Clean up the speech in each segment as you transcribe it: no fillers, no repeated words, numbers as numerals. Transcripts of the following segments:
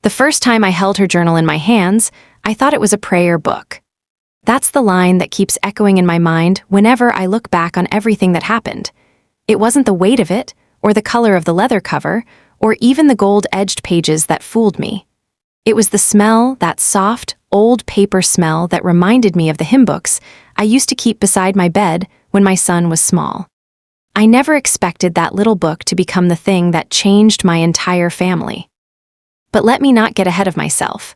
The first time I held her journal in my hands, I thought it was a prayer book. That's the line that keeps echoing in my mind whenever I look back on everything that happened. It wasn't the weight of it, or the color of the leather cover, or even the gold-edged pages that fooled me. It was the smell, that soft, old paper smell that reminded me of the hymn books I used to keep beside my bed when my son was small. I never expected that little book to become the thing that changed my entire family. But let me not get ahead of myself.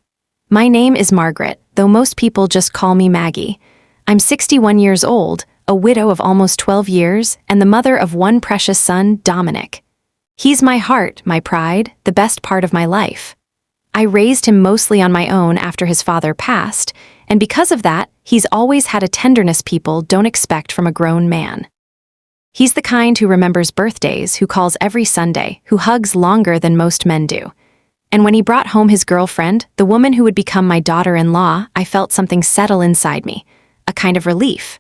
My name is Margaret, though most people just call me Maggie. I'm 61 years old, a widow of almost 12 years, and the mother of one precious son, Dominic. He's my heart, my pride, the best part of my life. I raised him mostly on my own after his father passed, and because of that, he's always had a tenderness people don't expect from a grown man. He's the kind who remembers birthdays, who calls every Sunday, who hugs longer than most men do. And when he brought home his girlfriend, the woman who would become my daughter-in-law, I felt something settle inside me, a kind of relief.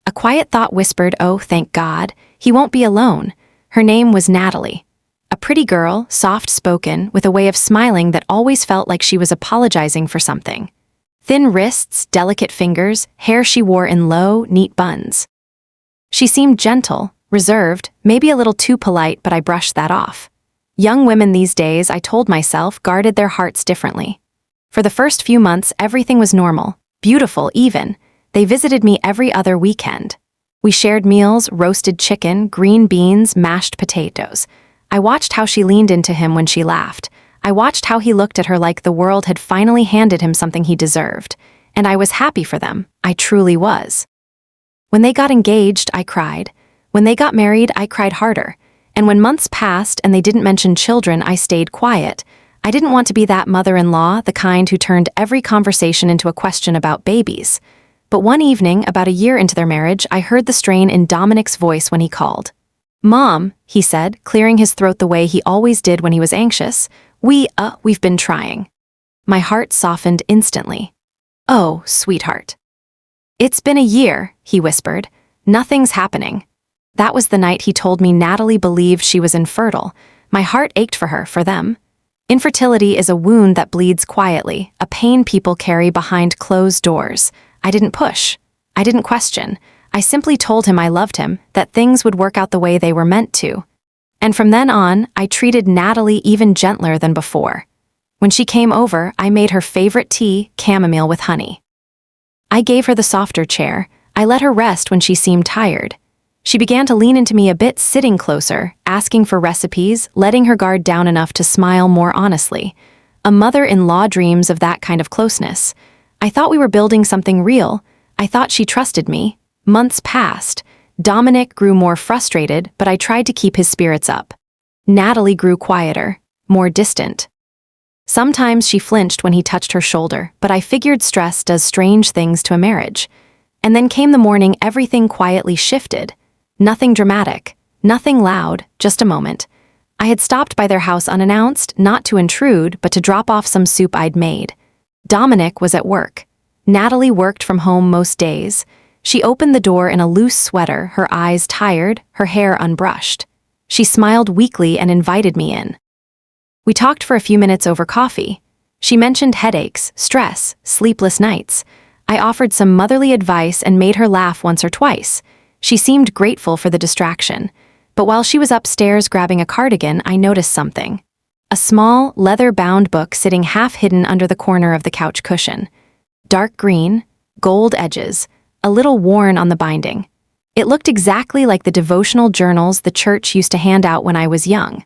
A quiet thought whispered, "Oh, thank God, he won't be alone." Her name was Natalie. A pretty girl, soft-spoken, with a way of smiling that always felt like she was apologizing for something. Thin wrists, delicate fingers, hair she wore in low, neat buns. She seemed gentle, reserved, maybe a little too polite, but I brushed that off. Young women these days, I told myself, guarded their hearts differently. For the first few months, everything was normal, beautiful even. They visited me every other weekend. We shared meals, roasted chicken, green beans, mashed potatoes. I watched how she leaned into him when she laughed. I watched how he looked at her like the world had finally handed him something he deserved. And I was happy for them. I truly was. When they got engaged, I cried. When they got married, I cried harder. And when months passed and they didn't mention children, I stayed quiet. I didn't want to be that mother-in-law, the kind who turned every conversation into a question about babies. But one evening, about a year into their marriage, I heard the strain in Dominic's voice when he called. "Mom," he said, clearing his throat the way he always did when he was anxious, we've been trying." My heart softened instantly. "Oh, sweetheart." "It's been a year," he whispered. "Nothing's happening." That was the night he told me Natalie believed she was infertile. My heart ached for her, for them. Infertility is a wound that bleeds quietly, a pain people carry behind closed doors. I didn't push. I didn't question. I simply told him I loved him, that things would work out the way they were meant to. And from then on, I treated Natalie even gentler than before. When she came over, I made her favorite tea, chamomile with honey. I gave her the softer chair. I let her rest when she seemed tired. She began to lean into me a bit, sitting closer, asking for recipes, letting her guard down enough to smile more honestly. A mother-in-law dreams of that kind of closeness. I thought we were building something real. I thought she trusted me. Months passed. Dominic grew more frustrated, but I tried to keep his spirits up. Natalie grew quieter, more distant. Sometimes she flinched when he touched her shoulder, but I figured stress does strange things to a marriage. And then came the morning everything quietly shifted. Nothing dramatic, nothing loud, just a moment. I had stopped by their house unannounced, not to intrude, but to drop off some soup I'd made. Dominic was at work. Natalie worked from home most days. She opened the door in a loose sweater, her eyes tired, her hair unbrushed. She smiled weakly and invited me in. We talked for a few minutes over coffee. She mentioned headaches, stress, sleepless nights. I offered some motherly advice and made her laugh once or twice. She seemed grateful for the distraction. But while she was upstairs grabbing a cardigan, I noticed something. A small, leather-bound book sitting half-hidden under the corner of the couch cushion. Dark green, gold edges, a little worn on the binding. It looked exactly like the devotional journals the church used to hand out when I was young.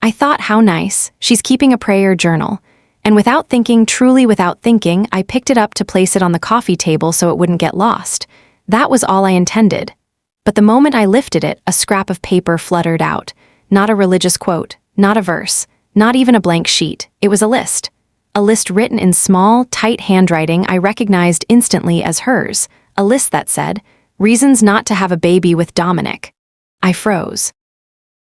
I thought, how nice, she's keeping a prayer journal. And without thinking, truly without thinking, I picked it up to place it on the coffee table so it wouldn't get lost. That was all I intended. But the moment I lifted it, a scrap of paper fluttered out. Not a religious quote, not a verse, not even a blank sheet. It was a list. A list written in small, tight handwriting I recognized instantly as hers. A list that said, "Reasons not to have a baby with Dominic." I froze.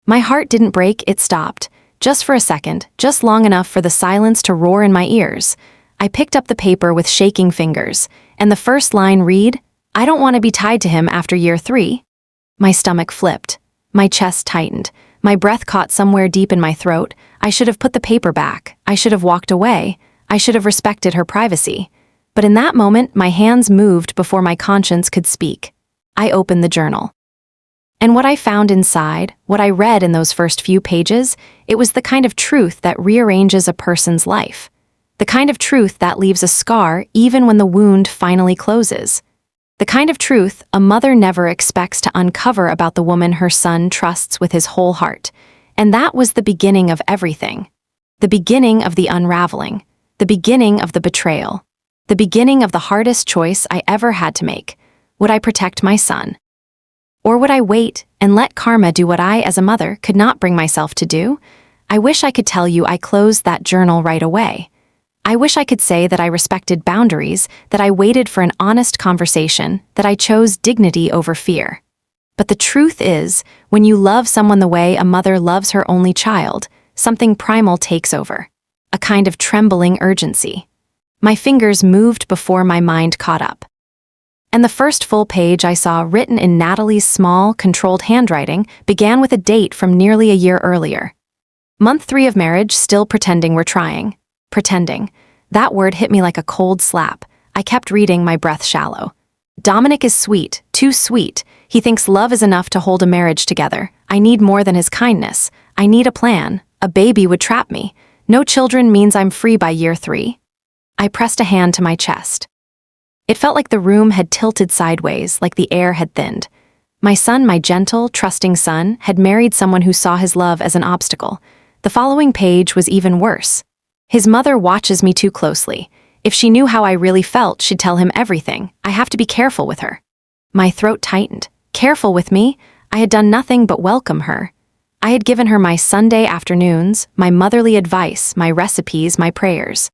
My heart didn't break, it stopped. Just for a second, just long enough for the silence to roar in my ears. I picked up the paper with shaking fingers, and the first line read, "I don't want to be tied to him after year 3. My stomach flipped. My chest tightened. My breath caught somewhere deep in my throat. I should have put the paper back. I should have walked away. I should have respected her privacy. But in that moment, my hands moved before my conscience could speak. I opened the journal. And what I found inside, what I read in those first few pages, it was the kind of truth that rearranges a person's life. The kind of truth that leaves a scar even when the wound finally closes. The kind of truth a mother never expects to uncover about the woman her son trusts with his whole heart. And that was the beginning of everything. The beginning of the unraveling. The beginning of the betrayal. The beginning of the hardest choice I ever had to make. Would I protect my son? Or would I wait and let karma do what I, as a mother, could not bring myself to do? I wish I could tell you I closed that journal right away. I wish I could say that I respected boundaries, that I waited for an honest conversation, that I chose dignity over fear. But the truth is, when you love someone the way a mother loves her only child, something primal takes over. A kind of trembling urgency. My fingers moved before my mind caught up. And the first full page I saw written in Natalie's small, controlled handwriting began with a date from nearly a year earlier. Month 3 of marriage, still pretending we're trying. Pretending. That word hit me like a cold slap. I kept reading, my breath shallow. Dominic is sweet, too sweet. He thinks love is enough to hold a marriage together. I need more than his kindness. I need a plan. A baby would trap me. No children means I'm free by year 3. I pressed a hand to my chest. It felt like the room had tilted sideways, like the air had thinned. My son, my gentle, trusting son, had married someone who saw his love as an obstacle. The following page was even worse. His mother watches me too closely. If she knew how I really felt, she'd tell him everything. I have to be careful with her. My throat tightened. Careful with me? I had done nothing but welcome her. I had given her my Sunday afternoons, my motherly advice, my recipes, my prayers.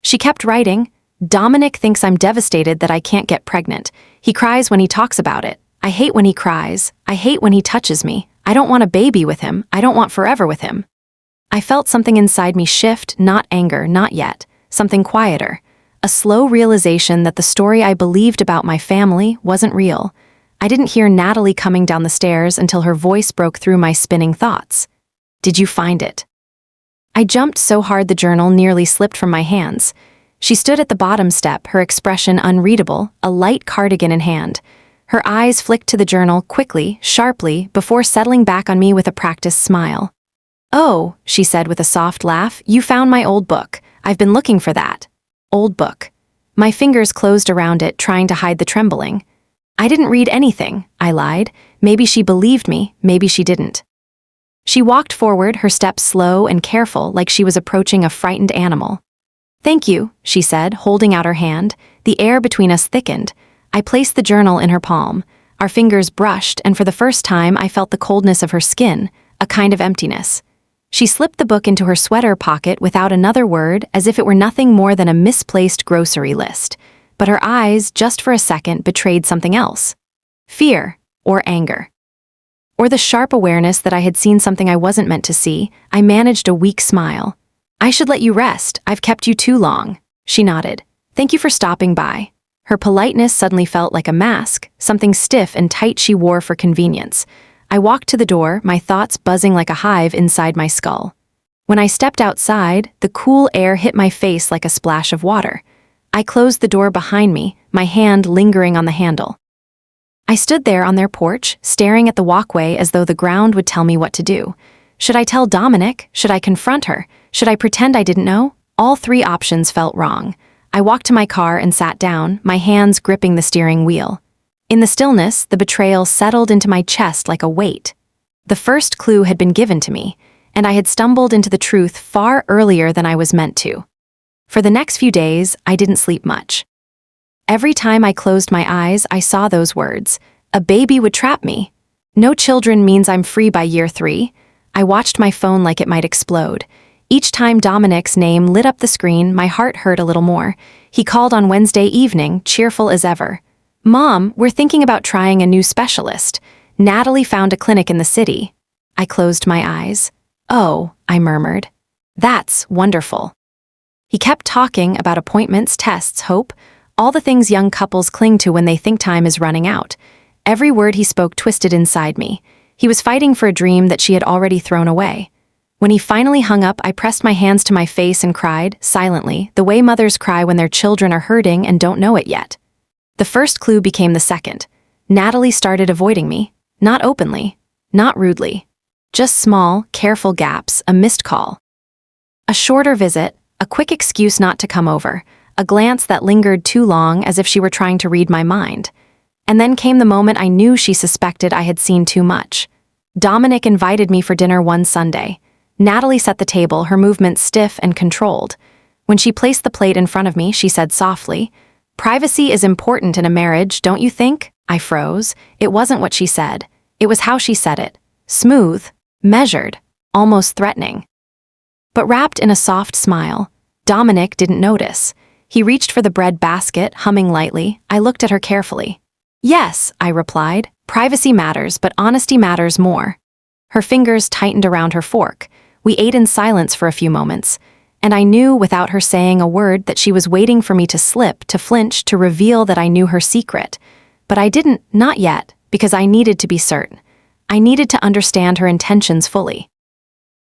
She kept writing. Dominic thinks I'm devastated that I can't get pregnant. He cries when he talks about it. I hate when he cries. I hate when he touches me. I don't want a baby with him. I don't want forever with him. I felt something inside me shift, not anger, not yet. Something quieter. A slow realization that the story I believed about my family wasn't real. I didn't hear Natalie coming down the stairs until her voice broke through my spinning thoughts. Did you find it? I jumped so hard the journal nearly slipped from my hands. She stood at the bottom step, her expression unreadable, a light cardigan in hand. Her eyes flicked to the journal quickly, sharply, before settling back on me with a practiced smile. "Oh," she said with a soft laugh, "you found my old book. I've been looking for that." Old book. My fingers closed around it, trying to hide the trembling. "I didn't read anything," I lied. Maybe she believed me, maybe she didn't. She walked forward, her steps slow and careful, like she was approaching a frightened animal. "Thank you," she said, holding out her hand. The air between us thickened. I placed the journal in her palm. Our fingers brushed, and for the first time I felt the coldness of her skin, a kind of emptiness. She slipped the book into her sweater pocket without another word, as if it were nothing more than a misplaced grocery list. But her eyes, just for a second, betrayed something else. Fear, or anger. Or the sharp awareness that I had seen something I wasn't meant to see. I managed a weak smile. "I should let you rest. I've kept you too long." She nodded. "Thank you for stopping by." Her politeness suddenly felt like a mask, something stiff and tight she wore for convenience. I walked to the door, my thoughts buzzing like a hive inside my skull. When I stepped outside, the cool air hit my face like a splash of water. I closed the door behind me, my hand lingering on the handle. I stood there on their porch, staring at the walkway as though the ground would tell me what to do. Should I tell Dominic? Should I confront her? Should I pretend I didn't know? All 3 options felt wrong. I walked to my car and sat down, my hands gripping the steering wheel. In the stillness, the betrayal settled into my chest like a weight. The first clue had been given to me, and I had stumbled into the truth far earlier than I was meant to. For the next few days, I didn't sleep much. Every time I closed my eyes, I saw those words. A baby would trap me. No children means I'm free by year 3. I watched my phone like it might explode. Each time Dominic's name lit up the screen, my heart hurt a little more. He called on Wednesday evening, cheerful as ever. "Mom, we're thinking about trying a new specialist. Natalie found a clinic in the city." I closed my eyes. "Oh," I murmured. "That's wonderful." He kept talking about appointments, tests, hope, all the things young couples cling to when they think time is running out. Every word he spoke twisted inside me. He was fighting for a dream that she had already thrown away. When he finally hung up, I pressed my hands to my face and cried, silently, the way mothers cry when their children are hurting and don't know it yet. The first clue became the second. Natalie started avoiding me. Not openly. Not rudely. Just small, careful gaps, a missed call. A shorter visit, a quick excuse not to come over, a glance that lingered too long as if she were trying to read my mind. And then came the moment I knew she suspected I had seen too much. Dominic invited me for dinner one Sunday. Natalie set the table, her movements stiff and controlled. When she placed the plate in front of me, she said softly, "Privacy is important in a marriage, don't you think?" I froze. It wasn't what she said. It was how she said it. Smooth, measured, almost threatening. But wrapped in a soft smile, Dominic didn't notice. He reached for the bread basket, humming lightly. I looked at her carefully. "Yes," I replied. "Privacy matters, but honesty matters more." Her fingers tightened around her fork. We ate in silence for a few moments, and I knew without her saying a word that she was waiting for me to slip, to flinch, to reveal that I knew her secret. But I didn't, not yet, because I needed to be certain. I needed to understand her intentions fully.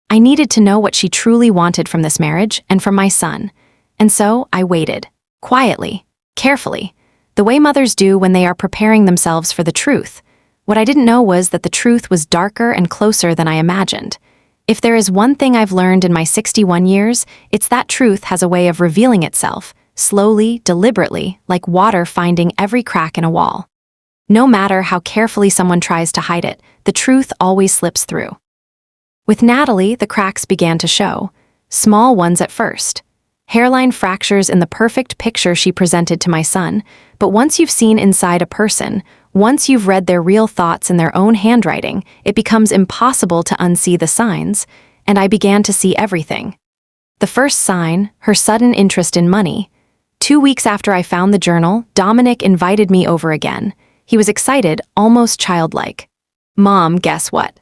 I needed to know what she truly wanted from this marriage and from my son. And so I waited, quietly, carefully, the way mothers do when they are preparing themselves for the truth. What I didn't know was that the truth was darker and closer than I imagined. If there is one thing I've learned in my 61 years, it's that truth has a way of revealing itself, slowly, deliberately, like water finding every crack in a wall. No matter how carefully someone tries to hide it, the truth always slips through. With Natalie, the cracks began to show, small ones at first. Hairline fractures in the perfect picture she presented to my son, but once you've seen inside a person, once you've read their real thoughts in their own handwriting, it becomes impossible to unsee the signs, and I began to see everything. The first sign, her sudden interest in money. 2 weeks after I found the journal, Dominic invited me over again. He was excited, almost childlike. "Mom, guess what?"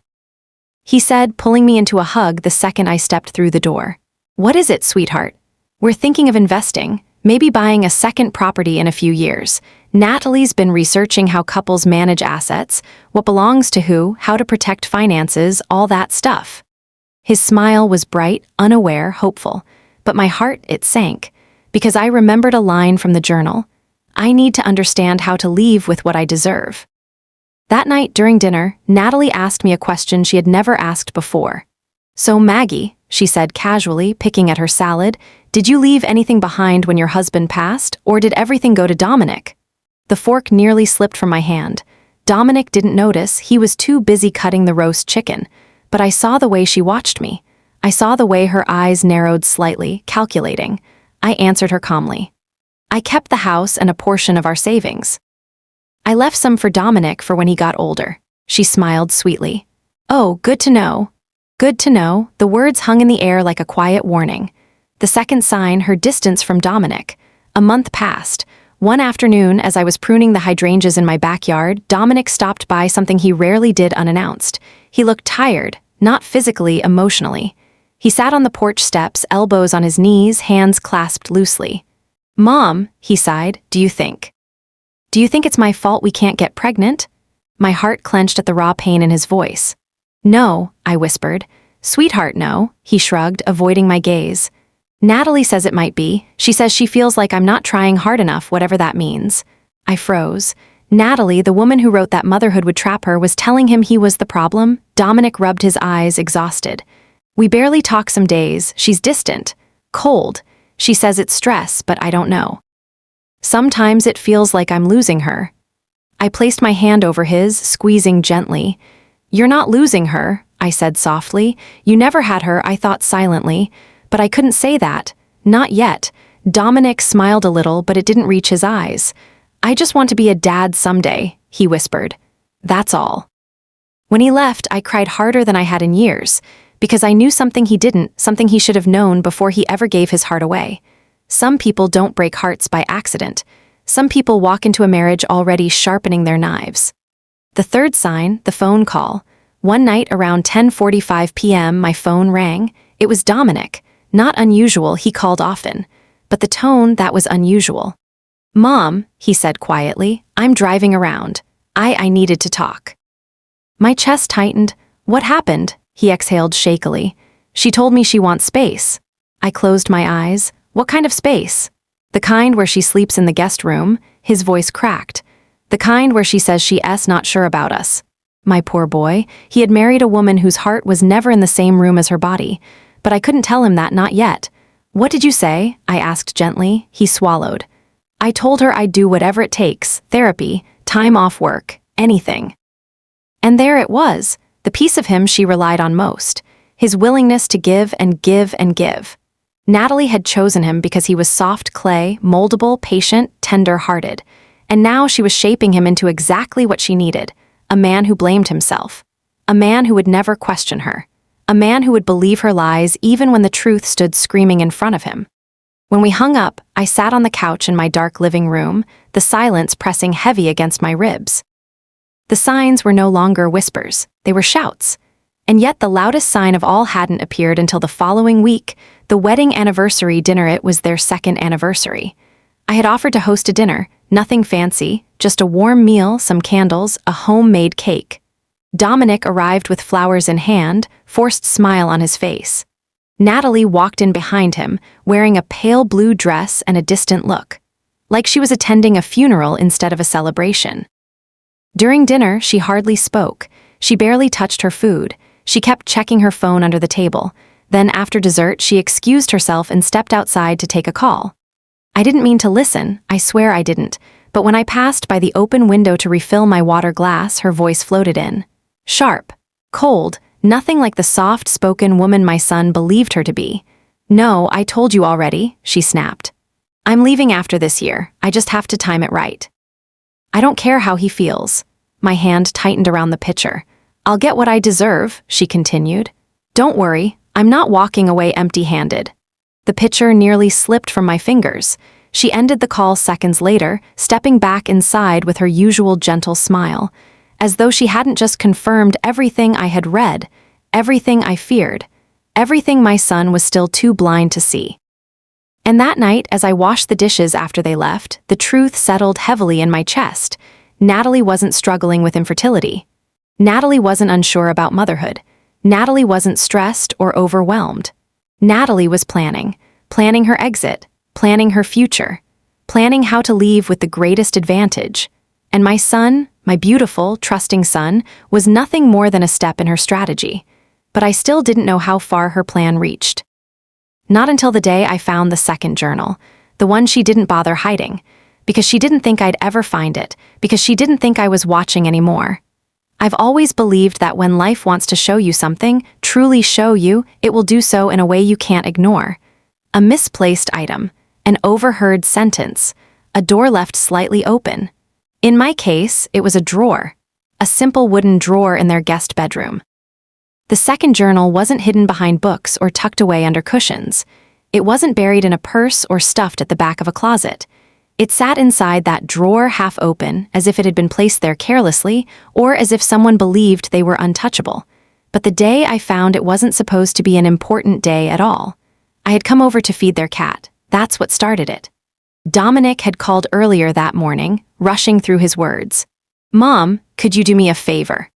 he said, pulling me into a hug the second I stepped through the door. "What is it, sweetheart?" "We're thinking of investing, maybe buying a second property in a few years. Natalie's been researching how couples manage assets, what belongs to who, how to protect finances, all that stuff." His smile was bright, unaware, hopeful, but my heart, it sank, because I remembered a line from the journal. I need to understand how to leave with what I deserve. That night during dinner, Natalie asked me a question she had never asked before. "So Maggie," she said casually, picking at her salad, "did you leave anything behind when your husband passed, or did everything go to Dominic?" The fork nearly slipped from my hand. Dominic didn't notice, he was too busy cutting the roast chicken, but I saw the way she watched me. I saw the way her eyes narrowed slightly, calculating. I answered her calmly. "I kept the house and a portion of our savings. I left some for Dominic for when he got older." She smiled sweetly. "Oh, good to know. Good to know." The words hung in the air like a quiet warning. The second sign, her distance from Dominic. A month passed. One afternoon, as I was pruning the hydrangeas in my backyard, Dominic stopped by, something he rarely did unannounced. He looked tired, not physically, emotionally. He sat on the porch steps, elbows on his knees, hands clasped loosely. "Mom," he sighed, "do you think it's my fault we can't get pregnant?" My heart clenched at the raw pain in his voice. "No," I whispered. "Sweetheart, no," he shrugged, avoiding my gaze. "Natalie says it might be. She says she feels like I'm not trying hard enough, whatever that means." I froze. Natalie, the woman who wrote that motherhood would trap her, was telling him he was the problem? Dominic rubbed his eyes, exhausted. "We barely talk some days. She's distant. Cold. She says it's stress, but I don't know. Sometimes it feels like I'm losing her." I placed my hand over his, squeezing gently. "You're not losing her," I said softly. "You never had her," I thought silently. But I couldn't say that. Not yet. Dominic smiled a little, but it didn't reach his eyes. "I just want to be a dad someday," he whispered. "That's all." When he left, I cried harder than I had in years, because I knew something he didn't, something he should have known before he ever gave his heart away. Some people don't break hearts by accident. Some people walk into a marriage already sharpening their knives. The third sign, the phone call. One night around 10:45 p.m., my phone rang. It was Dominic. Not unusual, he called often. But the tone, that was unusual. "Mom," he said quietly, "I'm driving around. I needed to talk." My chest tightened. "What happened?" he exhaled shakily. She told me she wants space. I closed my eyes. What kind of space? The kind where she sleeps in the guest room. His voice cracked. The kind where she says she's not sure about us. My poor boy, he had married a woman whose heart was never in the same room as her body. But I couldn't tell him that, not yet. What did you say? I asked gently. He swallowed. I told her I'd do whatever it takes, therapy, time off work, anything. And there it was, the piece of him she relied on most, his willingness to give and give and give. Natalie had chosen him because he was soft clay, moldable, patient, tender-hearted. And now she was shaping him into exactly what she needed, a man who blamed himself, a man who would never question her, a man who would believe her lies even when the truth stood screaming in front of him. When we hung up, I sat on the couch in my dark living room, the silence pressing heavy against my ribs. The signs were no longer whispers, they were shouts. And yet the loudest sign of all hadn't appeared until the following week, the wedding anniversary dinner. It was their second anniversary. I had offered to host a dinner, nothing fancy, just a warm meal, some candles, a homemade cake. Dominic arrived with flowers in hand, forced smile on his face. Natalie walked in behind him, wearing a pale blue dress and a distant look, like she was attending a funeral instead of a celebration. During dinner, she hardly spoke. She barely touched her food. She kept checking her phone under the table. Then after dessert, she excused herself and stepped outside to take a call. I didn't mean to listen, I swear I didn't, but when I passed by the open window to refill my water glass, her voice floated in. Sharp, cold, nothing like the soft-spoken woman my son believed her to be. No, I told you already, she snapped. I'm leaving after this year, I just have to time it right. I don't care how he feels. My hand tightened around the pitcher. I'll get what I deserve, she continued. Don't worry, I'm not walking away empty-handed. The pitcher nearly slipped from my fingers. She ended the call seconds later, stepping back inside with her usual gentle smile, as though she hadn't just confirmed everything I had read, everything I feared, everything my son was still too blind to see. And that night, as I washed the dishes after they left, the truth settled heavily in my chest. Natalie wasn't struggling with infertility. Natalie wasn't unsure about motherhood. Natalie wasn't stressed or overwhelmed. Natalie was planning her exit, planning her future, planning how to leave with the greatest advantage. And my son, my beautiful, trusting son, was nothing more than a step in her strategy. But I still didn't know how far her plan reached. Not until the day I found the second journal, the one she didn't bother hiding, because she didn't think I'd ever find it, because she didn't think I was watching anymore. I've always believed that when life wants to show you something, truly show you, it will do so in a way you can't ignore. A misplaced item, an overheard sentence, a door left slightly open. In my case, it was a drawer, a simple wooden drawer in their guest bedroom. The second journal wasn't hidden behind books or tucked away under cushions. It wasn't buried in a purse or stuffed at the back of a closet. It sat inside that drawer half open, as if it had been placed there carelessly, or as if someone believed they were untouchable. But the day I found it wasn't supposed to be an important day at all. I had come over to feed their cat. That's what started it. Dominic had called earlier that morning, rushing through his words. Mom, could you do me a favor?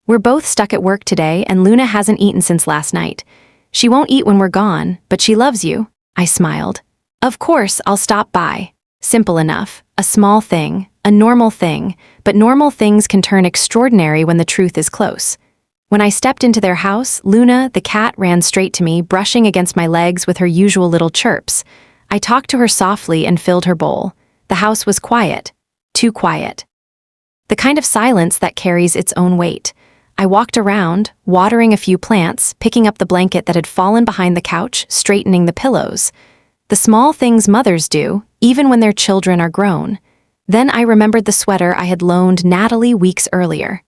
We're both stuck at work today and Luna hasn't eaten since last night. She won't eat when we're gone, but she loves you. I smiled. Of course, I'll stop by. Simple enough, a small thing, a normal thing, but normal things can turn extraordinary when the truth is close. When I stepped into their house, Luna, the cat, ran straight to me, brushing against my legs with her usual little chirps. I talked to her softly and filled her bowl. The house was quiet. Too quiet. The kind of silence that carries its own weight. I walked around, watering a few plants, picking up the blanket that had fallen behind the couch, straightening the pillows. The small things mothers do, even when their children are grown. Then I remembered the sweater I had loaned Natalie weeks earlier.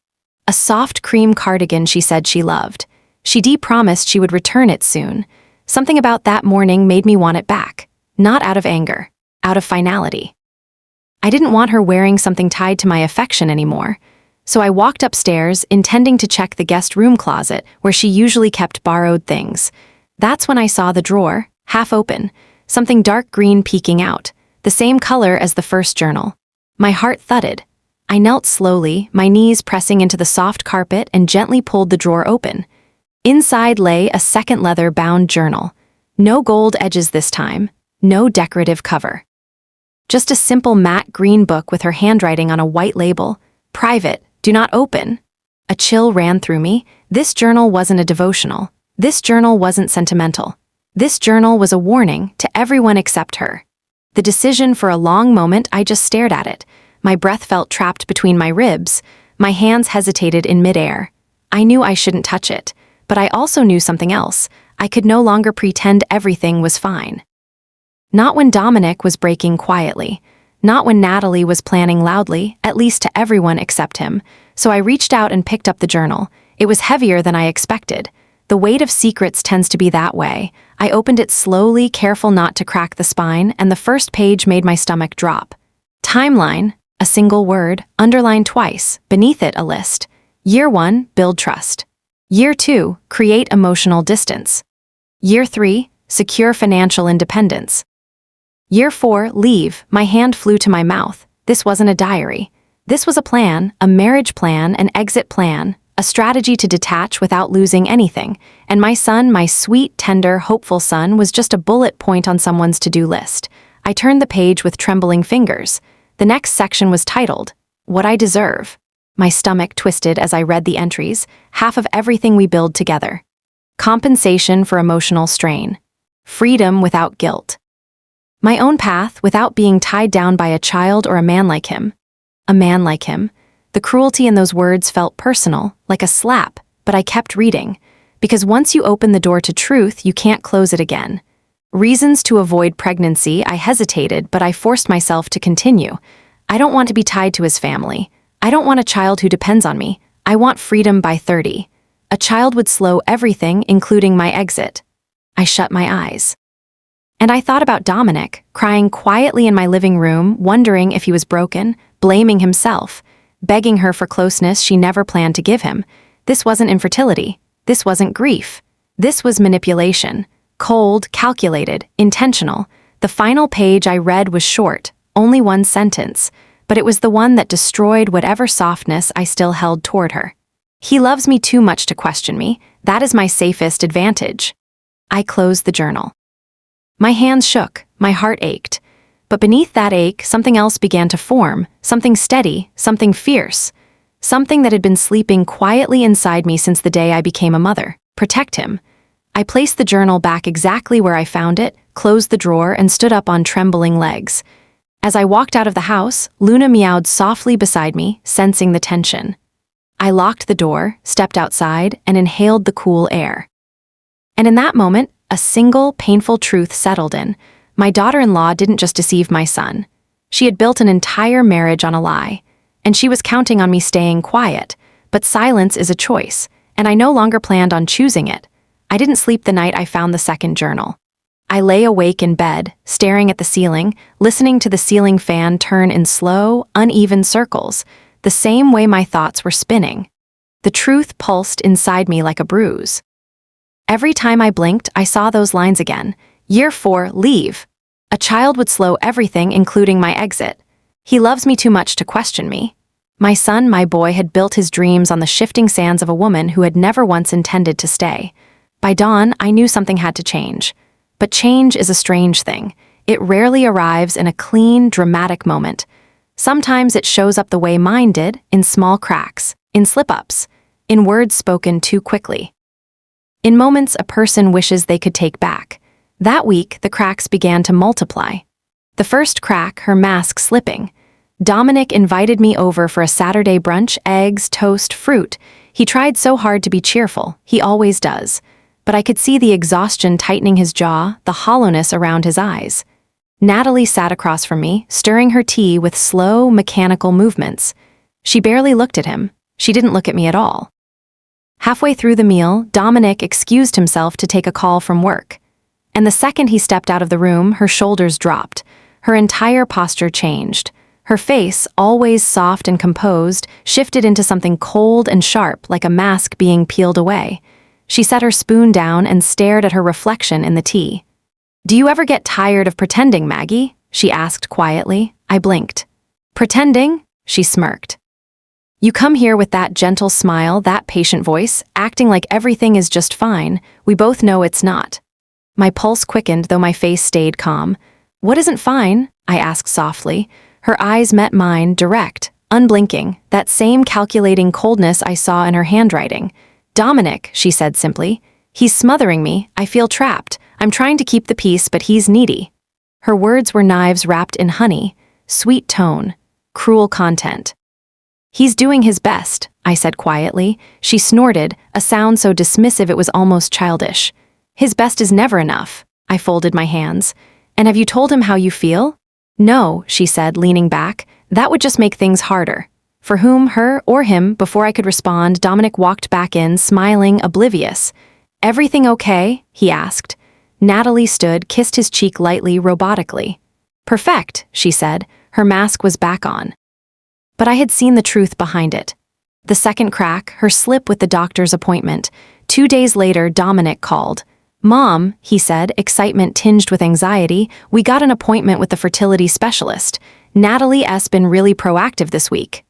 A soft cream cardigan she said she loved. She promised she would return it soon. Something about that morning made me want it back. Not out of anger, out of finality. I didn't want her wearing something tied to my affection anymore. So I walked upstairs, intending to check the guest room closet where she usually kept borrowed things. That's when I saw the drawer, half open, something dark green peeking out, the same color as the first journal. My heart thudded. I knelt slowly, my knees pressing into the soft carpet, and gently pulled the drawer open. Inside lay a second leather-bound journal. No gold edges this time, no decorative cover. Just a simple matte green book with her handwriting on a white label. Private, do not open. A chill ran through me. This journal wasn't a devotional. This journal wasn't sentimental. This journal was a warning to everyone except her. The decision for a long moment, I just stared at it. My breath felt trapped between my ribs. My hands hesitated in midair. I knew I shouldn't touch it, but I also knew something else. I could no longer pretend everything was fine. Not when Dominic was breaking quietly. Not when Natalie was planning loudly, at least to everyone except him. So I reached out and picked up the journal. It was heavier than I expected. The weight of secrets tends to be that way. I opened it slowly, careful not to crack the spine, and the first page made my stomach drop. Timeline, a single word, underlined twice, beneath it a list. Year 1, build trust. Year 2, create emotional distance. Year 3, secure financial independence. Year 4, leave. My hand flew to my mouth. This wasn't a diary. This was a plan, a marriage plan, an exit plan, a strategy to detach without losing anything. And my son, my sweet, tender, hopeful son, was just a bullet point on someone's to-do list. I turned the page with trembling fingers. The next section was titled, What I Deserve. My stomach twisted as I read the entries, half of everything we build together. Compensation for emotional strain. Freedom without guilt. My own path without being tied down by a child or a man like him. A man like him. The cruelty in those words felt personal, like a slap, but I kept reading. Because once you open the door to truth, you can't close it again. Reasons to avoid pregnancy, I hesitated, but I forced myself to continue. I don't want to be tied to his family. I don't want a child who depends on me. I want freedom by 30. A child would slow everything, including my exit. I shut my eyes. And I thought about Dominic, crying quietly in my living room, wondering if he was broken, blaming himself, begging her for closeness she never planned to give him. This wasn't infertility. This wasn't grief. This was manipulation. Cold, calculated, intentional. The final page I read was short, only one sentence, but it was the one that destroyed whatever softness I still held toward her. He loves me too much to question me. That is my safest advantage. I closed the journal. My hands shook, my heart ached. But beneath that ache, something else began to form, something steady, something fierce, something that had been sleeping quietly inside me since the day I became a mother. Protect him. I placed the journal back exactly where I found it, closed the drawer, and stood up on trembling legs. As I walked out of the house, Luna meowed softly beside me, sensing the tension. I locked the door, stepped outside, and inhaled the cool air. And in that moment, a single, painful truth settled in. My daughter-in-law didn't just deceive my son. She had built an entire marriage on a lie, and she was counting on me staying quiet. But silence is a choice, and I no longer planned on choosing it. I didn't sleep the night I found the second journal. I lay awake in bed, staring at the ceiling, listening to the ceiling fan turn in slow, uneven circles, the same way my thoughts were spinning. The truth pulsed inside me like a bruise. Every time I blinked, I saw those lines again. Year 4, leave. A child would slow everything, including my exit. He loves me too much to question me. My son, my boy, had built his dreams on the shifting sands of a woman who had never once intended to stay. By dawn, I knew something had to change. But change is a strange thing. It rarely arrives in a clean, dramatic moment. Sometimes it shows up the way mine did, in small cracks, in slip-ups, in words spoken too quickly. In moments a person wishes they could take back. That week, the cracks began to multiply. The first crack, her mask slipping. Dominic invited me over for a Saturday brunch, eggs, toast, fruit. He tried so hard to be cheerful, he always does. But I could see the exhaustion tightening his jaw, the hollowness around his eyes. Natalie sat across from me, stirring her tea with slow, mechanical movements. She barely looked at him. She didn't look at me at all. Halfway through the meal, Dominic excused himself to take a call from work. And the second he stepped out of the room, her shoulders dropped. Her entire posture changed. Her face, always soft and composed, shifted into something cold and sharp, like a mask being peeled away. She set her spoon down and stared at her reflection in the tea. "Do you ever get tired of pretending, Maggie?" she asked quietly. I blinked. "Pretending?" she smirked. You come here with that gentle smile, that patient voice, acting like everything is just fine. We both know it's not. My pulse quickened, though my face stayed calm. What isn't fine? I asked softly. Her eyes met mine, direct, unblinking, that same calculating coldness I saw in her handwriting. Dominic, she said simply. He's smothering me. I feel trapped. I'm trying to keep the peace, but he's needy. Her words were knives wrapped in honey, sweet tone, cruel content. He's doing his best, I said quietly. She snorted, a sound so dismissive it was almost childish. His best is never enough. I folded my hands. And have you told him how you feel? No, she said, leaning back. That would just make things harder. For whom, her or him? Before I could respond, Dominic walked back in, smiling, oblivious. Everything okay? He asked. Natalie stood, kissed his cheek lightly, robotically. Perfect, she said. Her mask was back on. But I had seen the truth behind it. The second crack, her slip with the doctor's appointment. 2 days later, Dominic called. Mom, he said, excitement tinged with anxiety, we got an appointment with the fertility specialist. Natalie's been really proactive this week.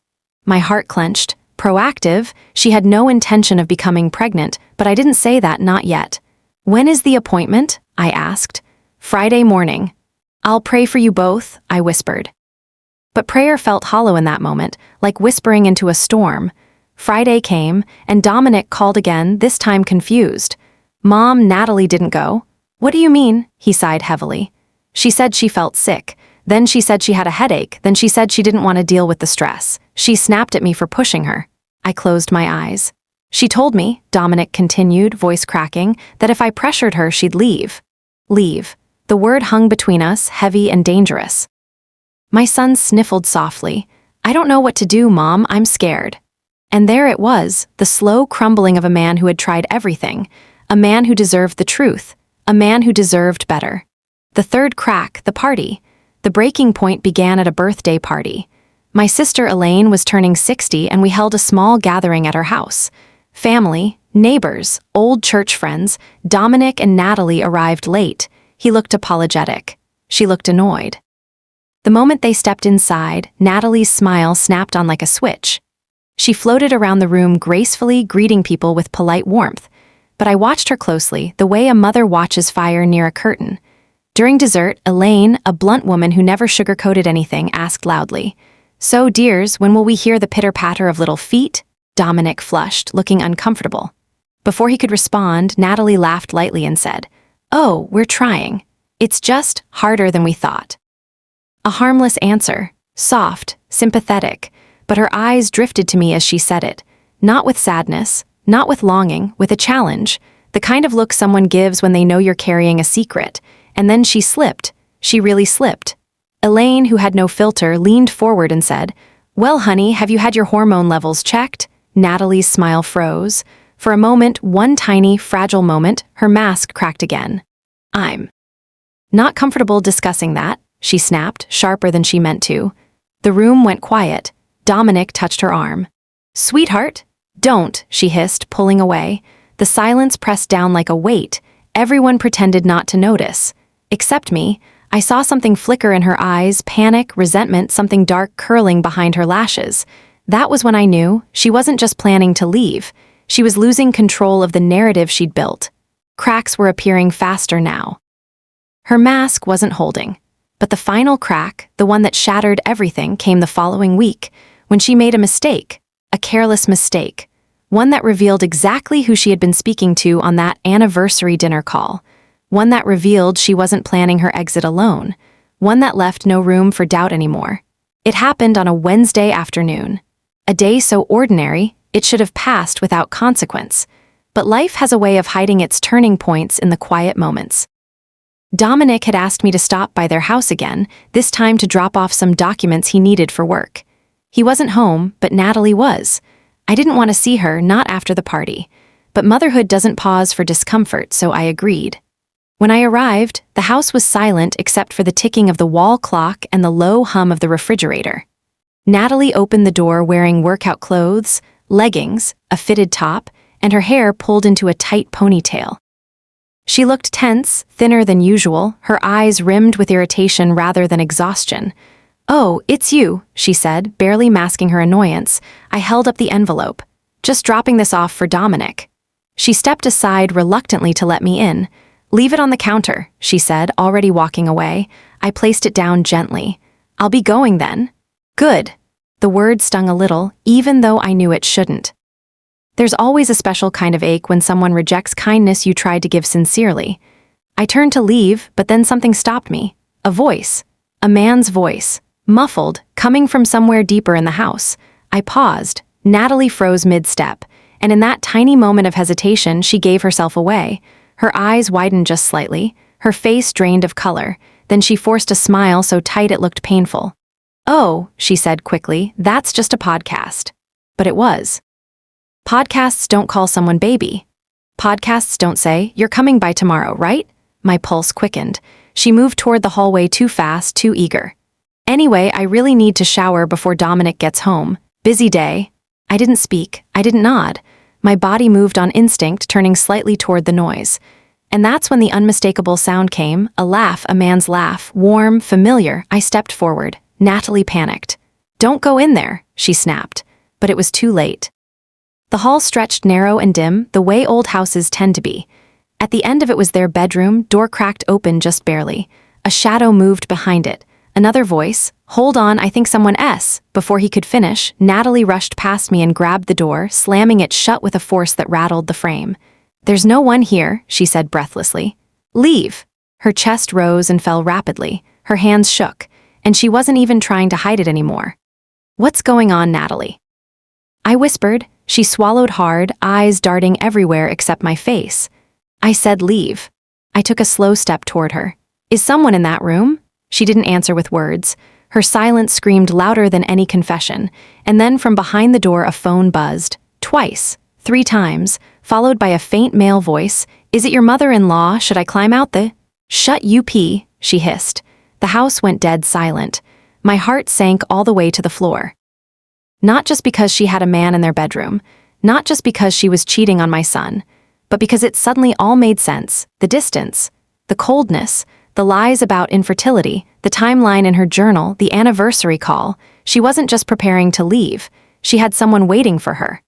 My heart clenched. Proactive? She had no intention of becoming pregnant, but I didn't say that, not yet. When is the appointment? I asked. Friday morning. I'll pray for you both, I whispered. But prayer felt hollow in that moment, like whispering into a storm. Friday came, and Dominic called again, this time confused. Mom, Natalie didn't go. What do you mean? He sighed heavily. She said she felt sick. Then she said she had a headache. Then she said she didn't want to deal with the stress. She snapped at me for pushing her. I closed my eyes. She told me, Dominic continued, voice cracking, that if I pressured her, she'd leave. Leave. The word hung between us, heavy and dangerous. My son sniffled softly. I don't know what to do, Mom. I'm scared. And there it was, the slow crumbling of a man who had tried everything, a man who deserved the truth, a man who deserved better. The third crack, the party. The breaking point began at a birthday party. My sister Elaine was turning 60 and we held a small gathering at her house. Family, neighbors, old church friends, Dominic and Natalie arrived late. He looked apologetic. She looked annoyed. The moment they stepped inside, Natalie's smile snapped on like a switch. She floated around the room gracefully, greeting people with polite warmth. But I watched her closely, the way a mother watches fire near a curtain. During dessert, Elaine, a blunt woman who never sugarcoated anything, asked loudly, So, dears, when will we hear the pitter-patter of little feet? Dominic flushed, looking uncomfortable. Before he could respond, Natalie laughed lightly and said, Oh, we're trying. It's just harder than we thought. A harmless answer, soft, sympathetic, but her eyes drifted to me as she said it, not with sadness, not with longing, with a challenge, the kind of look someone gives when they know you're carrying a secret. And then she slipped. She really slipped. Elaine, who had no filter, leaned forward and said, Well, honey, have you had your hormone levels checked? Natalie's smile froze. For a moment, one tiny, fragile moment, her mask cracked again. I'm not comfortable discussing that, she snapped, sharper than she meant to. The room went quiet. Dominic touched her arm. Sweetheart? Don't, she hissed, pulling away. The silence pressed down like a weight. Everyone pretended not to notice. Except me. I saw something flicker in her eyes, panic, resentment, something dark curling behind her lashes. That was when I knew she wasn't just planning to leave. She was losing control of the narrative she'd built. Cracks were appearing faster now. Her mask wasn't holding. But the final crack, the one that shattered everything, came the following week, when she made a mistake, a careless mistake, one that revealed exactly who she had been speaking to on that anniversary dinner call, one that revealed she wasn't planning her exit alone, one that left no room for doubt anymore. It happened on a Wednesday afternoon. A day so ordinary, it should have passed without consequence. But life has a way of hiding its turning points in the quiet moments. Dominic had asked me to stop by their house again, this time to drop off some documents he needed for work. He wasn't home, but Natalie was. I didn't want to see her, not after the party. But motherhood doesn't pause for discomfort, so I agreed. When I arrived, the house was silent except for the ticking of the wall clock and the low hum of the refrigerator. Natalie opened the door wearing workout clothes, leggings, a fitted top, and her hair pulled into a tight ponytail. She looked tense, thinner than usual, her eyes rimmed with irritation rather than exhaustion. "Oh, it's you," she said, barely masking her annoyance. I held up the envelope. "Just dropping this off for Dominic." She stepped aside reluctantly to let me in. "Leave it on the counter," she said, already walking away. I placed it down gently. "I'll be going then." "Good." The word stung a little, even though I knew it shouldn't. There's always a special kind of ache when someone rejects kindness you tried to give sincerely. I turned to leave, but then something stopped me. A voice. A man's voice. Muffled, coming from somewhere deeper in the house. I paused. Natalie froze mid-step, and in that tiny moment of hesitation, she gave herself away. Her eyes widened just slightly, her face drained of color, then she forced a smile so tight it looked painful. "Oh," she said quickly, "that's just a podcast." But it was. Podcasts don't call someone baby. Podcasts don't say, "You're coming by tomorrow, right?" My pulse quickened. She moved toward the hallway too fast, too eager. "Anyway, I really need to shower before Dominic gets home. Busy day." I didn't speak. I didn't nod. My body moved on instinct, turning slightly toward the noise. And that's when the unmistakable sound came, a laugh, a man's laugh, warm, familiar. I stepped forward. Natalie panicked. "Don't go in there," she snapped. But it was too late. The hall stretched narrow and dim, the way old houses tend to be. At the end of it was their bedroom, door cracked open just barely. A shadow moved behind it. Another voice, "Hold on, I think someone S." Before he could finish, Natalie rushed past me and grabbed the door, slamming it shut with a force that rattled the frame. "There's no one here," she said breathlessly. "Leave." Her chest rose and fell rapidly. Her hands shook, and she wasn't even trying to hide it anymore. "What's going on, Natalie?" I whispered. She swallowed hard, eyes darting everywhere except my face. I said, "Leave." I took a slow step toward her. "Is someone in that room?" She didn't answer with words. Her silence screamed louder than any confession, and then from behind the door a phone buzzed. Twice, 3 times, followed by a faint male voice. "Is it your mother-in-law? Should I climb out the—" "Shut up," she hissed. The house went dead silent. My heart sank all the way to the floor. Not just because she had a man in their bedroom, not just because she was cheating on my son, but because it suddenly all made sense. The distance, the coldness, the lies about infertility, the timeline in her journal, the anniversary call. She wasn't just preparing to leave. She had someone waiting for her.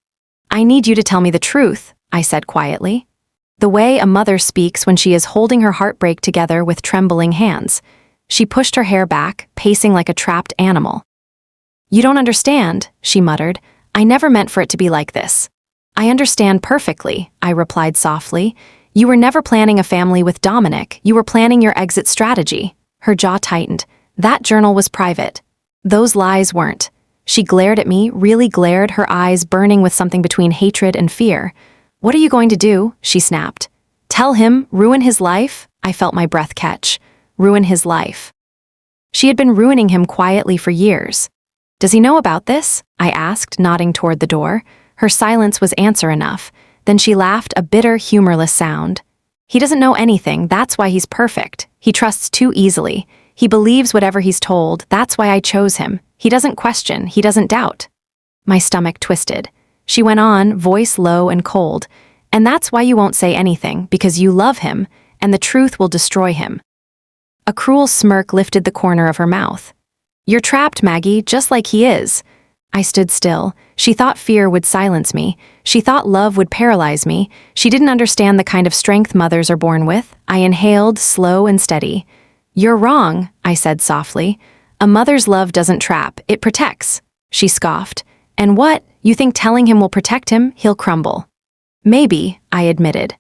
"I need you to tell me the truth," I said quietly. The way a mother speaks when she is holding her heartbreak together with trembling hands. She pushed her hair back, pacing like a trapped animal. "You don't understand," she muttered. "I never meant for it to be like this." "I understand perfectly," I replied softly. "You were never planning a family with Dominic. You were planning your exit strategy." Her jaw tightened. "That journal was private. Those lies weren't." She glared at me, really glared, her eyes burning with something between hatred and fear. "What are you going to do?" she snapped. "Tell him? Ruin his life?" I felt my breath catch. Ruin his life. She had been ruining him quietly for years. "Does he know about this?" I asked, nodding toward the door. Her silence was answer enough. Then she laughed, a bitter, humorless sound. "He doesn't know anything, that's why he's perfect. He trusts too easily. He believes whatever he's told, that's why I chose him. He doesn't question, he doesn't doubt." My stomach twisted. She went on, voice low and cold. "And that's why you won't say anything, because you love him, and the truth will destroy him." A cruel smirk lifted the corner of her mouth. "You're trapped, Maggie, just like he is." I stood still. She thought fear would silence me. She thought love would paralyze me. She didn't understand the kind of strength mothers are born with. I inhaled, slow and steady. "You're wrong," I said softly. "A mother's love doesn't trap, it protects." She scoffed. "And what? You think telling him will protect him? He'll crumble." "Maybe," I admitted.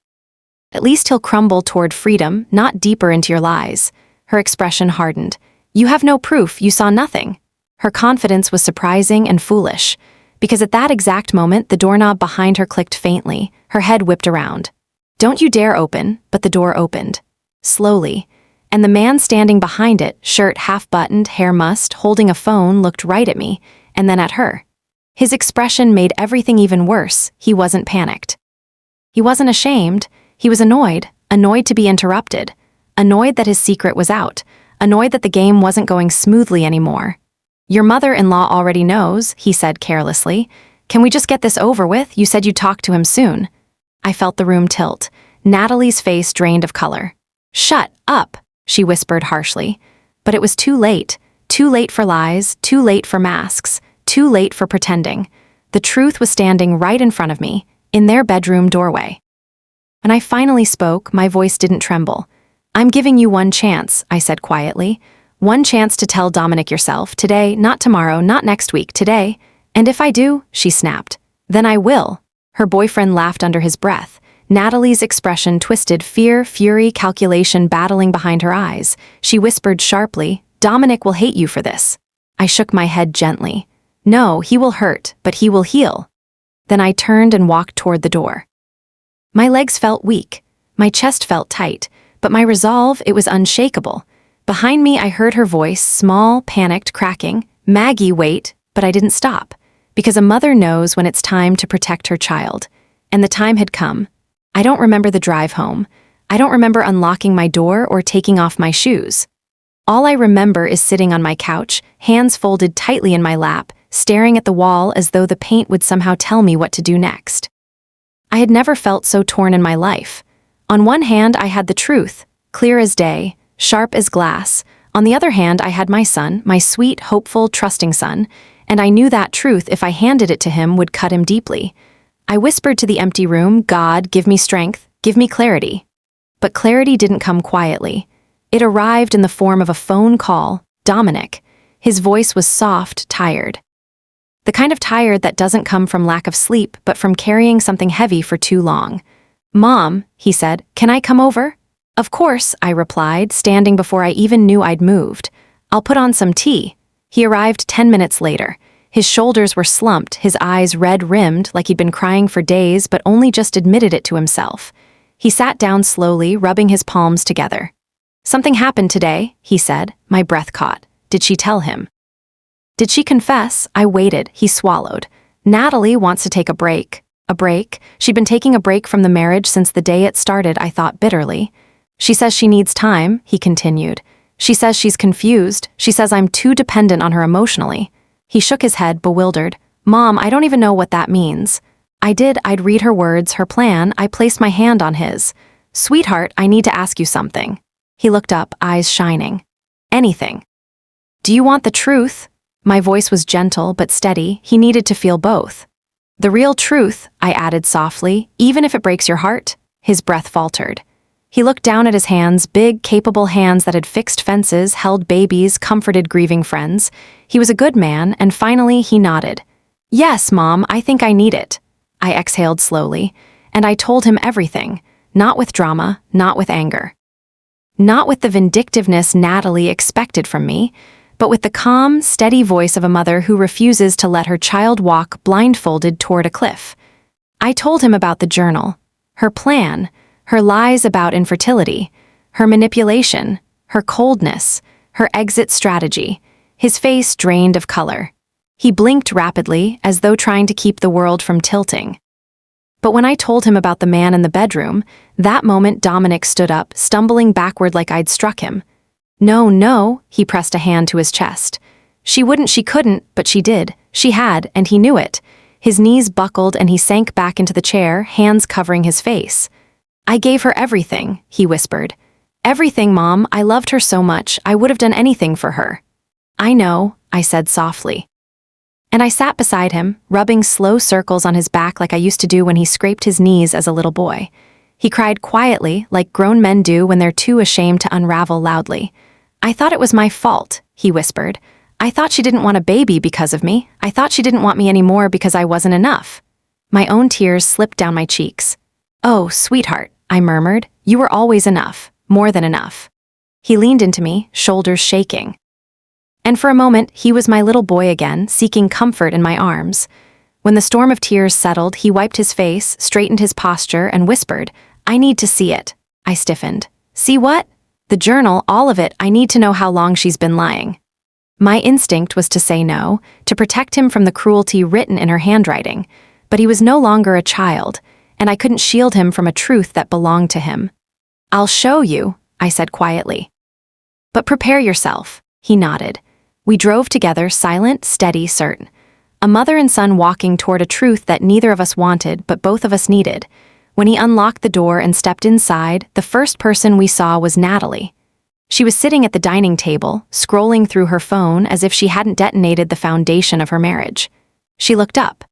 "At least he'll crumble toward freedom, not deeper into your lies." Her expression hardened. "You have no proof, you saw nothing." Her confidence was surprising and foolish, because at that exact moment the doorknob behind her clicked faintly, her head whipped around. "Don't you dare open," but the door opened. Slowly. And the man standing behind it, shirt half-buttoned, hair mussed, holding a phone, looked right at me, and then at her. His expression made everything even worse. He wasn't panicked. He wasn't ashamed. He was annoyed to be interrupted, annoyed that his secret was out, annoyed that the game wasn't going smoothly anymore. "Your mother-in-law already knows," he said carelessly. "Can we just get this over with? You said you'd talk to him soon." I felt the room tilt. Natalie's face drained of color. "Shut up," she whispered harshly. But it was too late. Too late for lies, too late for masks, too late for pretending. The truth was standing right in front of me, in their bedroom doorway. When I finally spoke, my voice didn't tremble. "I'm giving you one chance," I said quietly. "One chance to tell Dominic yourself, today, not tomorrow, not next week, today. And if I do," she snapped, "then I will." Her boyfriend laughed under his breath. Natalie's expression twisted, fear, fury, calculation battling behind her eyes. She whispered sharply, "Dominic will hate you for this." I shook my head gently. "No, he will hurt, but he will heal." Then I turned and walked toward the door. My legs felt weak. My chest felt tight, but my resolve, it was unshakable. Behind me, I heard her voice, small, panicked, cracking. "Maggie, wait," but I didn't stop. Because a mother knows when it's time to protect her child. And the time had come. I don't remember the drive home. I don't remember unlocking my door or taking off my shoes. All I remember is sitting on my couch, hands folded tightly in my lap, staring at the wall as though the paint would somehow tell me what to do next. I had never felt so torn in my life. On one hand, I had the truth, clear as day, sharp as glass. On the other hand, I had my son, my sweet, hopeful, trusting son, and I knew that truth, if I handed it to him, would cut him deeply. I whispered to the empty room, "God, give me strength, give me clarity." But clarity didn't come quietly. It arrived in the form of a phone call. Dominic. His voice was soft, tired. The kind of tired that doesn't come from lack of sleep, but from carrying something heavy for too long. "Mom," he said, "can I come over?" "Of course," I replied, standing before I even knew I'd moved. "I'll put on some tea." He arrived 10 minutes later. His shoulders were slumped, his eyes red-rimmed like he'd been crying for days but only just admitted it to himself. He sat down slowly, rubbing his palms together. "Something happened today," he said. My breath caught. Did she tell him? Did she confess? I waited. He swallowed. "Natalie wants to take a break." A break? She'd been taking a break from the marriage since the day it started, I thought bitterly. "She says she needs time," he continued. "She says she's confused. She says I'm too dependent on her emotionally." He shook his head, bewildered. "Mom, I don't even know what that means." I'd read her words, her plan. I placed my hand on his. "Sweetheart, I need to ask you something." He looked up, eyes shining. "Anything." "Do you want the truth?" My voice was gentle but steady. He needed to feel both. "The real truth," I added softly, "even if it breaks your heart." His breath faltered. He looked down at his hands, big, capable hands that had fixed fences, held babies, comforted grieving friends. He was a good man, and finally he nodded. "Yes, Mom, I think I need it." I exhaled slowly, and I told him everything, not with drama, not with anger. Not with the vindictiveness Natalie expected from me, but with the calm, steady voice of a mother who refuses to let her child walk blindfolded toward a cliff. I told him about the journal, her plan, her lies about infertility, her manipulation, her coldness, her exit strategy. His face drained of color. He blinked rapidly, as though trying to keep the world from tilting. But when I told him about the man in the bedroom, that moment Dominic stood up, stumbling backward like I'd struck him. "No, no," he pressed a hand to his chest. She couldn't, but she did. She had, and he knew it. His knees buckled and he sank back into the chair, hands covering his face. "I gave her everything," he whispered. "Everything, Mom. I loved her so much. I would have done anything for her." "I know," I said softly. And I sat beside him, rubbing slow circles on his back like I used to do when he scraped his knees as a little boy. He cried quietly, like grown men do when they're too ashamed to unravel loudly. "I thought it was my fault," he whispered. "I thought she didn't want a baby because of me. I thought she didn't want me anymore because I wasn't enough." My own tears slipped down my cheeks. "Oh, sweetheart," I murmured. "You were always enough, more than enough." He leaned into me, shoulders shaking. And for a moment, he was my little boy again, seeking comfort in my arms. When the storm of tears settled, he wiped his face, straightened his posture, and whispered, "I need to see it." I stiffened. "See what?" "The journal, all of it. I need to know how long she's been lying." My instinct was to say no, to protect him from the cruelty written in her handwriting. But he was no longer a child, and I couldn't shield him from a truth that belonged to him. "I'll show you," I said quietly. "But prepare yourself." He nodded. We drove together, silent, steady, certain. A mother and son walking toward a truth that neither of us wanted, but both of us needed. When he unlocked the door and stepped inside, the first person we saw was Natalie. She was sitting at the dining table, scrolling through her phone as if she hadn't detonated the foundation of her marriage. She looked up.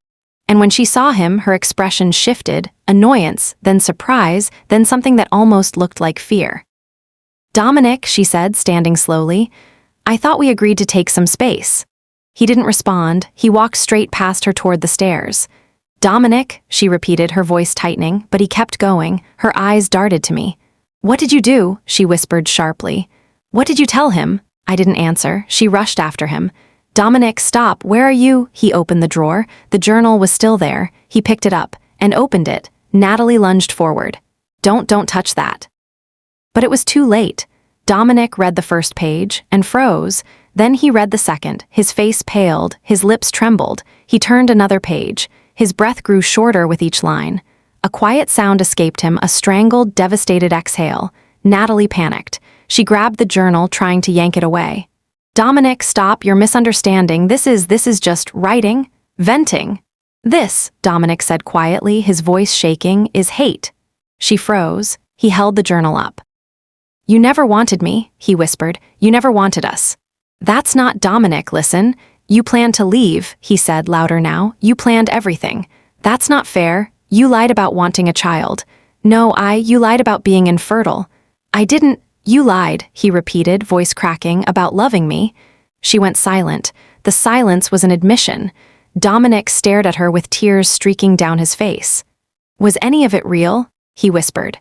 And when she saw him, her expression shifted, annoyance, then surprise, then something that almost looked like fear. "Dominic," she said, standing slowly, "I thought we agreed to take some space." He didn't respond. He walked straight past her toward the stairs. "Dominic," she repeated, her voice tightening, but he kept going. Her eyes darted to me. "What did you do?" she whispered sharply. "What did you tell him?" I didn't answer. She rushed after him. "Dominic, stop, where are you?" He opened the drawer. The journal was still there. He picked it up and opened it. Natalie lunged forward. Don't touch that." But it was too late. Dominic read the first page and froze. Then he read the second. His face paled, his lips trembled. He turned another page. His breath grew shorter with each line. A quiet sound escaped him, a strangled, devastated exhale. Natalie panicked. She grabbed the journal, trying to yank it away. "Dominic, stop, you're misunderstanding. This is just writing, venting." "This," Dominic said quietly, his voice shaking, "is hate." She froze. He held the journal up. "You never wanted me," he whispered. "You never wanted us." "That's not Dominic, listen. You planned to leave," he said, louder now. "You planned everything. That's not fair. You lied about wanting a child. No, you lied about being infertile." "I didn't." "You lied," he repeated, voice cracking, "about loving me." She went silent. The silence was an admission. Dominic stared at her with tears streaking down his face. "Was any of it real?" he whispered.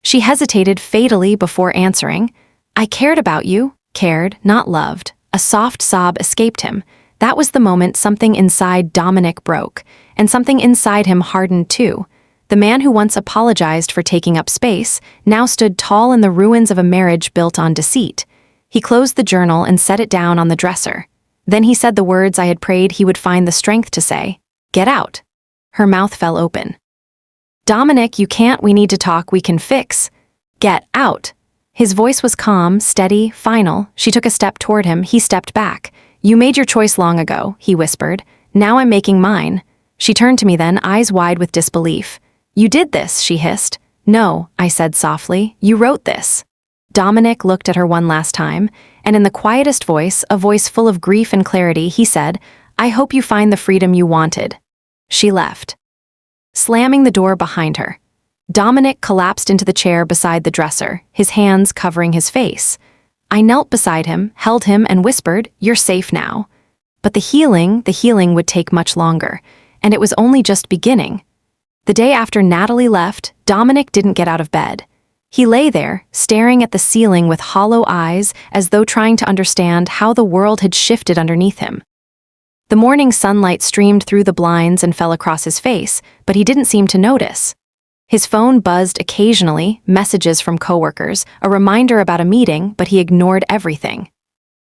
She hesitated fatally before answering. "I cared about you." Cared, not loved. A soft sob escaped him. That was the moment something inside Dominic broke, and something inside him hardened too. The man who once apologized for taking up space now stood tall in the ruins of a marriage built on deceit. He closed the journal and set it down on the dresser. Then he said the words I had prayed he would find the strength to say. "Get out." Her mouth fell open. "Dominic, you can't. We need to talk. We can fix." "Get out." His voice was calm, steady, final. She took a step toward him. He stepped back. "You made your choice long ago," he whispered. "Now I'm making mine." She turned to me then, eyes wide with disbelief. "You did this," she hissed. "No," I said softly. "You wrote this." Dominic looked at her one last time, and in the quietest voice, a voice full of grief and clarity, he said, "I hope you find the freedom you wanted." She left, slamming the door behind her. Dominic collapsed into the chair beside the dresser, his hands covering his face. I knelt beside him, held him, and whispered, "You're safe now." But the healing would take much longer, and it was only just beginning. The day after Natalie left, Dominic didn't get out of bed. He lay there, staring at the ceiling with hollow eyes, as though trying to understand how the world had shifted underneath him. The morning sunlight streamed through the blinds and fell across his face, but he didn't seem to notice. His phone buzzed occasionally, messages from coworkers, a reminder about a meeting, but he ignored everything.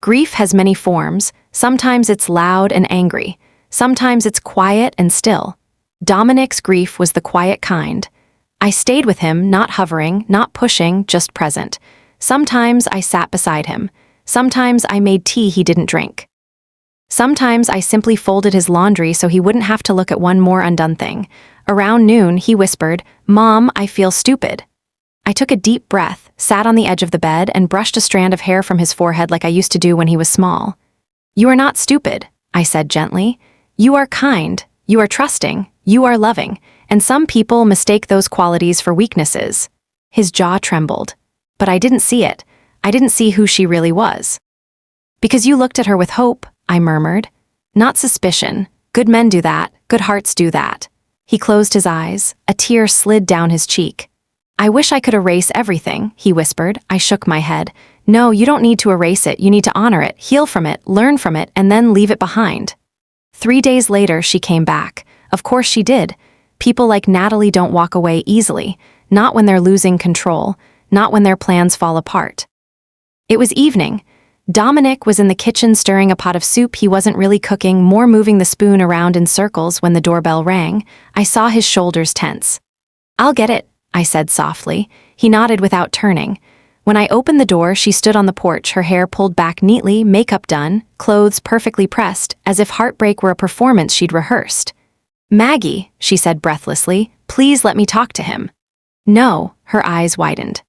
Grief has many forms. Sometimes it's loud and angry. Sometimes it's quiet and still. Dominic's grief was the quiet kind. I stayed with him, not hovering, not pushing, just present. Sometimes I sat beside him. Sometimes I made tea he didn't drink. Sometimes I simply folded his laundry so he wouldn't have to look at one more undone thing. Around noon, he whispered, "Mom, I feel stupid." I took a deep breath, sat on the edge of the bed, and brushed a strand of hair from his forehead like I used to do when he was small. "You are not stupid," I said gently. "You are kind, you are trusting, you are loving, and some people mistake those qualities for weaknesses." His jaw trembled. But I didn't see it. I didn't see who she really was. "Because you looked at her with hope," I murmured. "Not suspicion. Good men do that. Good hearts do that." He closed his eyes. A tear slid down his cheek. "I wish I could erase everything," he whispered. I shook my head. "No, you don't need to erase it. You need to honor it, heal from it, learn from it, and then leave it behind." 3 days later, she came back. Of course she did. People like Natalie don't walk away easily, not when they're losing control, not when their plans fall apart. It was evening. Dominic was in the kitchen stirring a pot of soup he wasn't really cooking, more moving the spoon around in circles when the doorbell rang. I saw his shoulders tense. "I'll get it," I said softly. He nodded without turning. When I opened the door, she stood on the porch, her hair pulled back neatly, makeup done, clothes perfectly pressed, as if heartbreak were a performance she'd rehearsed. "Maggie," she said breathlessly, "please let me talk to him." "No," her eyes widened.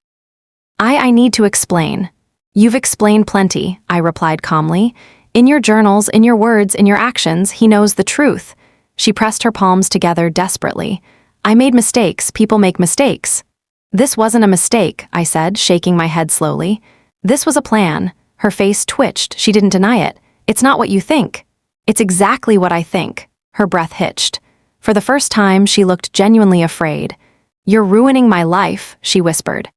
I need to explain." You've explained plenty, I replied calmly. In your journals, in your words, in your actions, he knows the truth. She pressed her palms together desperately. I made mistakes, people make mistakes. This wasn't a mistake, I said, shaking my head slowly. This was a plan. Her face twitched, she didn't deny it. It's not what you think. It's exactly what I think. Her breath hitched. For the first time, she looked genuinely afraid. You're ruining my life, she whispered.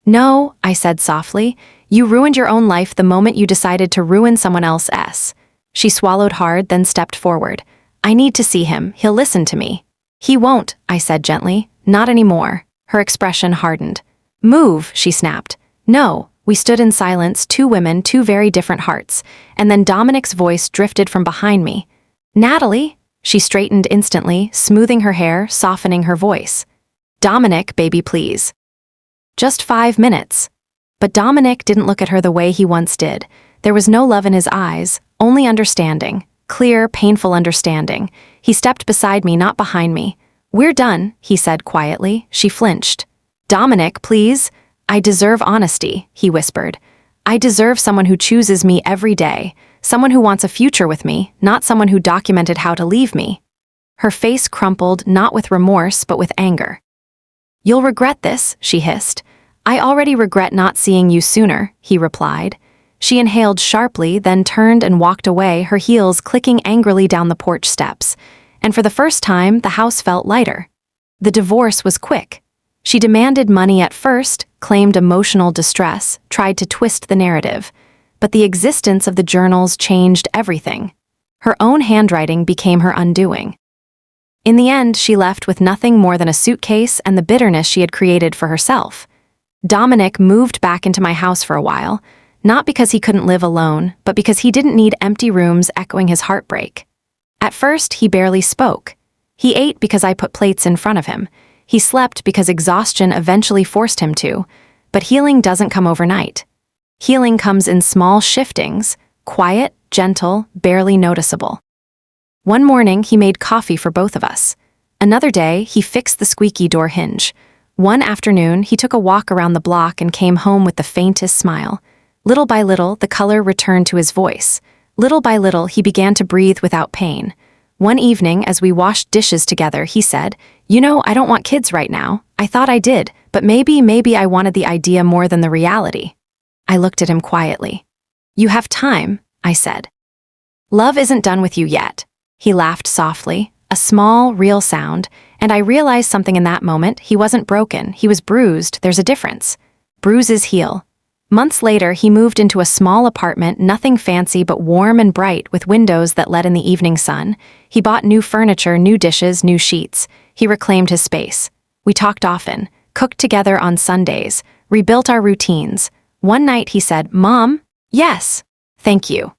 No, I said softly. You ruined your own life the moment you decided to ruin someone else's. She swallowed hard, then stepped forward. I need to see him. He'll listen to me. He won't, I said gently. Not anymore. Her expression hardened. Move, she snapped. No. We stood in silence, two women, two very different hearts, and then Dominic's voice drifted from behind me. Natalie? She straightened instantly, smoothing her hair, softening her voice. Dominic, baby, please. Just 5 minutes. But Dominic didn't look at her the way he once did. There was no love in his eyes, only understanding. Clear, painful understanding. He stepped beside me, not behind me. We're done, he said quietly. She flinched. Dominic, please. I deserve honesty, he whispered. I deserve someone who chooses me every day, someone who wants a future with me, not someone who documented how to leave me. Her face crumpled, not with remorse, but with anger. You'll regret this, she hissed. I already regret not seeing you sooner, he replied. She inhaled sharply, then turned and walked away, her heels clicking angrily down the porch steps. And for the first time, the house felt lighter. The divorce was quick. She demanded money at first, claimed emotional distress, tried to twist the narrative. But the existence of the journals changed everything. Her own handwriting became her undoing. In the end, she left with nothing more than a suitcase and the bitterness she had created for herself. Dominic moved back into my house for a while, not because he couldn't live alone, but because he didn't need empty rooms echoing his heartbreak. At first, he barely spoke. He ate because I put plates in front of him. He slept because exhaustion eventually forced him to, but healing doesn't come overnight. Healing comes in small shiftings, quiet, gentle, barely noticeable. One morning, he made coffee for both of us. Another day, he fixed the squeaky door hinge. One afternoon, he took a walk around the block and came home with the faintest smile. Little by little, the color returned to his voice. Little by little, he began to breathe without pain. One evening, as we washed dishes together, he said, "You know, I don't want kids right now. I thought I did, but maybe I wanted the idea more than the reality." I looked at him quietly. "You have time," I said. "Love isn't done with you yet." He laughed softly, a small, real sound, and I realized something in that moment. He wasn't broken, he was bruised. There's a difference. Bruises heal. Months later, he moved into a small apartment, nothing fancy but warm and bright, with windows that let in the evening sun. He bought new furniture, new dishes, new sheets. He reclaimed his space. We talked often, cooked together on Sundays, rebuilt our routines. One night he said, "Mom, yes, thank you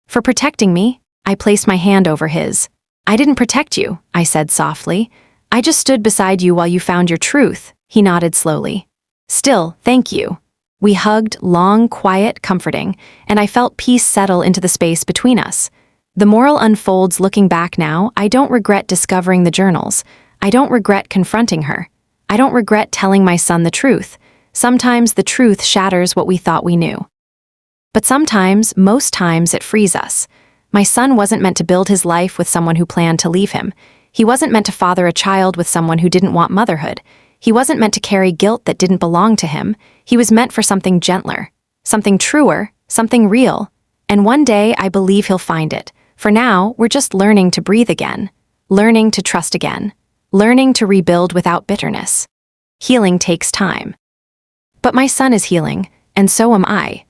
for protecting me." I placed my hand over his. "I didn't protect you," I said softly. "I just stood beside you while you found your truth." He nodded slowly. "Still, thank you." We hugged, long, quiet, comforting, and I felt peace settle into the space between us. The moral unfolds looking back now. I don't regret discovering the journals. I don't regret confronting her. I don't regret telling my son the truth. Sometimes the truth shatters what we thought we knew. But sometimes, most times, it frees us. My son wasn't meant to build his life with someone who planned to leave him. He wasn't meant to father a child with someone who didn't want motherhood. He wasn't meant to carry guilt that didn't belong to him. He was meant for something gentler, something truer, something real. And one day, I believe he'll find it. For now, we're just learning to breathe again, learning to trust again, learning to rebuild without bitterness. Healing takes time. But my son is healing, and so am I.